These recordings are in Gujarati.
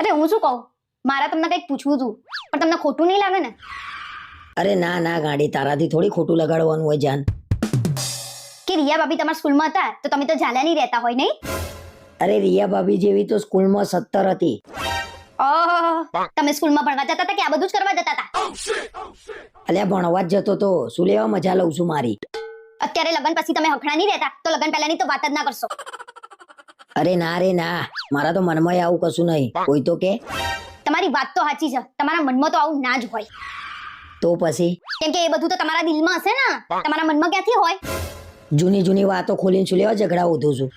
અરે હું શું કહું, મારા તમને કંઈક પૂછવું હતું, પણ તમને ખોટું નહીં લાગે ને? અરે ના ના ગાડી, તારાથી થોડી ખોટું લગાડવાનું હોય જાન. કે રિયા ભાભી તમારા સ્કૂલમાં હતા તો તમે તો ઝાલા નહીં રહેતા હોય નહીં? અરે રિયા ભાભી જેવી તો સ્કૂલમાં 17 હતી. ઓહો, તમે સ્કૂલમાં ભણવા જતા હતા કે આ બધું જ કરવા જતા હતા? અલ્યા ભણવા જ જતો તો, શું લેવા મજા લઉં છું મારી. અત્યારે લગન પછી તમે હખણા નહીં રહેતા તો લગન પહેલાની તો વાત જ ના કરશો. અરે ના રે ના, મારા તો મનમાં આવું કશું નહીં. કોઈ તો કે તમારી વાત તો સાચી છે, તમારા મનમાં તો આવું ના જ હોય. તો પછી કેમ કે એ બધું તો તમારા દિલમાં હશે ને, તમારા મનમાં ક્યાંથી હોય? જૂની જૂની વાતો ખોલીને શું લેવા ઝઘડા ઉધું છું.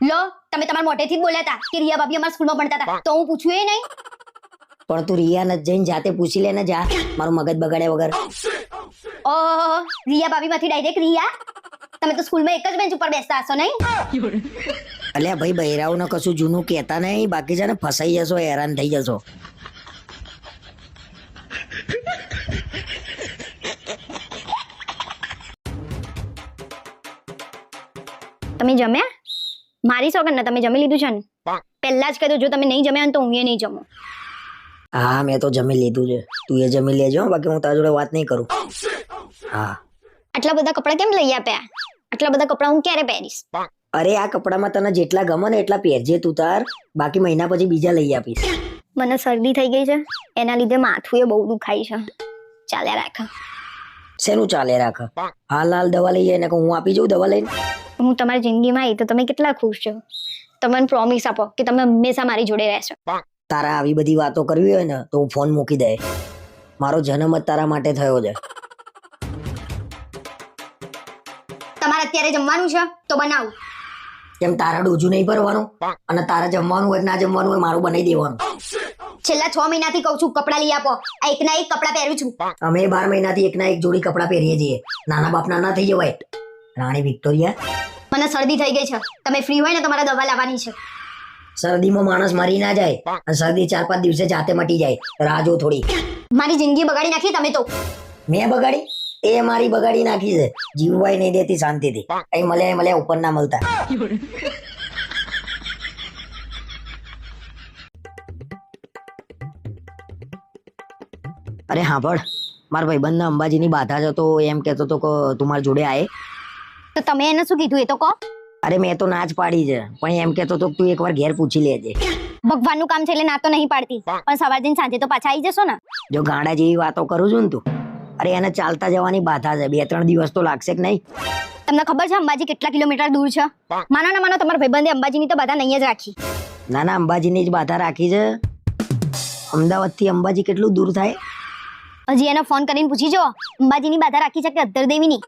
લો, તમે તમારા મોઢેથી જ બોલ્યા હતા કે રિયા ભાભી અમારા સ્કૂલમાં ભણતા હતા, તો હું પૂછ્યું એ નહીં? પણ તું રિયા ને જઈને જાતે પૂછી લે ને, જા, મારું મગજ બગાડ્યા વગર. ઓહો, રિયા ભાભી માંથી ડાયરેક્ટ રિયા? તમે તો સ્કૂલમાં એક જ બેન્ચ ઉપર બેસતા હશો નહીં? અલ્યા ભાઈ, બહેરાઓને કશું જૂનું કહેતા નહીં, બાકી છે ને ફસાઈ જશો, હેરાન થઈ જશો. તમે જમ્યા? મારી સોગન ને તમે જમી લીધું છે ને? પહેલા જ કહ્યું, જો તમે નહીં જમ્યા તો હું એ નહીં જમું. હા, મેં તો જમી લીધું છે, તું એ જમી લેજો, બાકી હું તારા જોડે વાત નહીં કરું. હા. આટલા બધા કપડા કેમ લઈ આપ્યા? આટલા બધા કપડા હું ક્યારે પહેરીશ? અરે આ કપડામાં તને જેટલા ગમે ને એટલા પહેરજે તું તાર, બાકી મહિના પછી બીજા લઈ આપીશ. મને શરદી થઈ ગઈ છે, એના લીધે માથું એ બહુ દુખાય છે. ચાલ્યા રાખા. શેનું ચાલે રાખ? હાલ હાલ દવા લઈ જાય ને હું આપી જાઉં દવા લઈને. હું તમારી જિંદગીમાં આવી તો તમે કેટલા ખુશ છો? તમે મને પ્રોમિસ આપો કે તમે હંમેશા મારી જોડે રહેશો. તારા આવી બધી વાતો કરવી હોય ને તો હું ફોન મૂકી દે. મારો જન્મ જ તારા માટે થયો છે. તમારે અત્યારે જમવાનું છે તો બનાવું. કેમ તારા ડોજું નહીં ભરવાનું? અને તારા જમવાનું હોય ના જમવાનું હોય મારું બનાવી દેવાનું. છેલ્લા 6 મહિનાથી કહું છું કપડા લઈ આપો, આ એકના એક કપડા પહેરું છું. અમે 12 મહિનાથી એકના એક જોડી કપડા પહેરીએ છીએ. નાના બાપના ના થઈ જવાય. રાણી વિક્ટોરિયા, મને શરદી થઈ ગઈ છે, તમે ફ્રી હોય ને તમારે દવા લાવવાની છે. શરદીમાં માણસ મરી ના જાય, અને શરદી 4-5 દિવસે જાતે મટી જાય. રાહ જો થોડી. મારી જિંદગી બગાડી નાખી તમે તો. મેં બગાડી? એ મારી બગાડી નાખી છે. જીવવાય નહીં દેતી શાંતિથી. અહીં મળ્યા ઉપર ના મળતા. અરે હા, પણ મારા ભાઈબંધના અંબાજીની બાધા જ હતો, એમ કહેતો હતો કે તું મારી જોડે આય. તો તમે એને શું કીધું એ તો કહો. અરે મેં તો ના જ પાડી છે, પણ એમ કહેતો હતો કે તું એકવાર ઘેર પૂછી લેજે. ભગવાનનું કામ છે એટલે ના તો નહીં પાડતી, પણ સવાર જઈને સાંજે તો પાછા આવી જશો ને. જો ગાંડા જેવી વાતો કરું છું ને તું. અરે એને ચાલતા જવાની બાધા છે, 2-3 દિવસ તો લાગશે કે નહીં? તમને ખબર છે અંબાજી કેટલા કિલોમીટર દૂર છે? માનો ના માનો તમારા ભાઈબંધે અંબાજીની તો બાધા નહીં જ રાખી. ના ના, અંબાજીની જ બાધા રાખી છે. અમદાવાદથી અંબાજી કેટલું દૂર થાય? હજી એને ફોન કરીને પૂછી જો, અંબાજીની બાધા રાખી છે કે અધર દેવીની?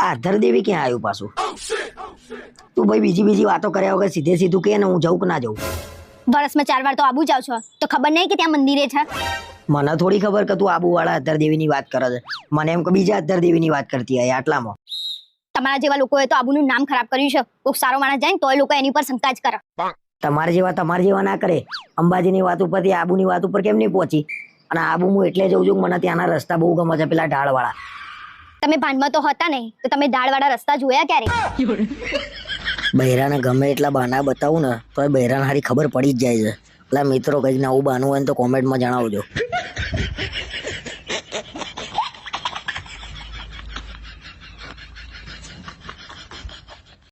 આ અધર દેવી ક્યાં આવ્યું પાછું? તું ભાઈ બીજી વાતો કર્યા વગર સીધે સીધું કે ને હું જઉં કે ના જઉં? વર્ષમાં 4 વાર તો આબુ જાવ છો, તો ખબર નહીં કે ત્યાં મંદિરે છે? મને થોડી ખબર કે તું આબુ વાળા અધર દેવીની વાત કરે છે. મને એમ કે બીજા અધર દેવીની વાત કરતી હોય. આટલામાં તમારા જેવા લોકોએ તો આબુનું નામ ખરાબ કર્યું છે. કોઈક સારો માણસ જાય ને તોય લોકો એની પર શંકા જ કરે. તમારા જેવા ના કરે. અંબાજીની વાત ઉપરથી આબુની વાત ઉપર કેમ નહીં પહોંચી? અને આબુ હું એટલે જઉં છું, મને ત્યાંના રસ્તા બહુ ગમે છે, પેલા ઢાળ વાળા. તમે ભાનમાં તો હતા નહીં, તો તમે ઢાળવાળા રસ્તા જોયા ક્યારે? બહેરાને ગમે એટલા બહાના બતાવું ને તો બહેરાને હારી ખબર પડી જ જાય છે. એટલે મિત્રો કંઈક નવું બહાનું હોય ને તો કોમેન્ટમાં જણાવજો.